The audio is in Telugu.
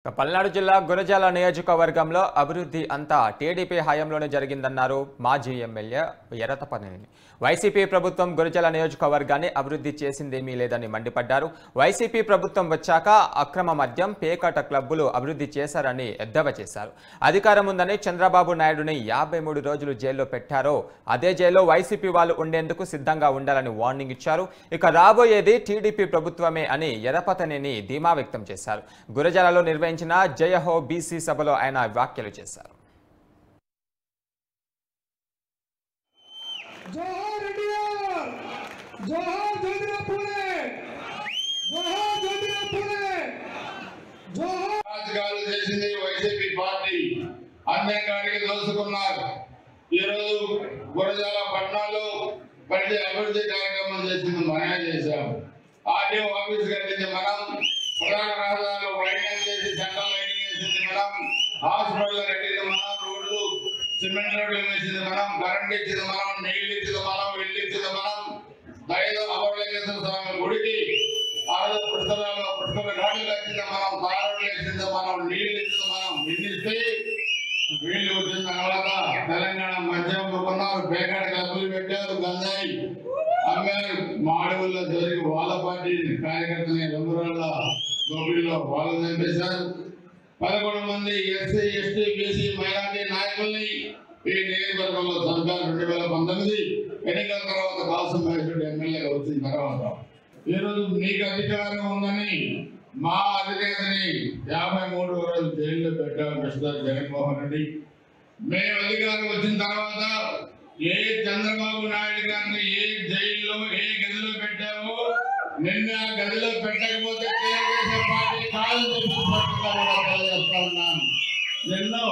పల్నాడు జిల్లా గురజాల నియోజకవర్గంలో అభివృద్ధి అంతా టీడీపీ హయాంలోనే జరిగిందన్నారు మాజీ ఎమ్మెల్యే ఎర్రతపనేని. వైసీపీ ప్రభుత్వం గురజాల నియోజకవర్గాన్ని అభివృద్ధి చేసిందేమీ లేదని మండిపడ్డారు. వైసీపీ ప్రభుత్వం వచ్చాక అక్రమ మద్యం, పేకాట క్లబ్బులు అభివృద్ధి చేశారని ఎద్దేవా చేశారు. అధికారం ఉందని చంద్రబాబు నాయుడుని 53 రోజులు జైల్లో పెట్టారో అదే జైల్లో వైసీపీ వాళ్ళు ఉండేందుకు సిద్ధంగా ఉండాలని వార్నింగ్ ఇచ్చారు. ఇక రాబోయేది టీడీపీ ప్రభుత్వమే అని ఎర్రపతనేని ధీమా వ్యక్తం చేశారు. గురజాలలో నిర్వహించిన జయహో బీసీ సభలో ఆయన వ్యాఖ్యలు చేశారు. వైసీపీ పార్టీ అన్యాయానికి దోచుకున్నారు. ఈరోజు గురజాల పట్టణంలో ప్రతి అభివృద్ధి కార్యక్రమం చేసింది మనమే చేశాము. ఆర్టీఓ ఆఫీస్ కట్టింది మనం, ప్రధాన రహదారులు వైడింగ్ చేసి సెంట్రల్ లైటింగ్ వేసింది మనం, హాస్పిటల్ కట్టింది మనం, రోడ్లు సిమెంట్ రోడ్లు వేసింది మనం, కరెంట్ ఇచ్చింది మనం, నీళ్లు ఇచ్చింది మనం, ఇల్లు ఇచ్చింది మనం. ఐదో అమరలింగేశ్వర స్వామి గుడికి పుష్కర ఘాట్లు కట్టింది మనం, తారోడ్లు వేసింది మనం, నీళ్లు ఇచ్చింది మనం. ఇన్నిస్తే వీళ్ళు వచ్చిన తర్వాత తెలంగాణ మద్యం కొన్నారు, పేకాట క్లబ్బులు పెట్టారు, గంజాయి అమ్మారు. మాడవుల్లో జరిగి వాళ్ళ పార్టీ కార్యకర్తని రంగురాళ్ళ దోపిడీలో వాళ్ళు చంపేశారు. 11 మంది ఎస్సీ, ఎస్టీ, బీసీ, మైనార్టీ నాయకుల్ని ఈ నియోజకవర్గంలో చంపారు. 2019 ఎన్నికల తర్వాత కాసం మహేశ్వరుడు ఎమ్మెల్యేగా వచ్చిన తర్వాత ఈరోజు మీకు అధికారం ఉందని మా అధినేతని 53 రోజులు జైల్లో పెట్టారు మిస్టర్ జగన్మోహన్ రెడ్డి. మేము అధికారం వచ్చిన తర్వాత ఏ చంద్రబాబు నాయుడు గారిని ఏ జైల్లో ఏ గదిలో పెట్టామో నిన్న గదిలో పెట్టకపోతే తెలుగుదేశం పార్టీ కాదు చెప్పి పట్టుకోవడం తెలియజేస్తా ఉన్నాను. ఎన్నో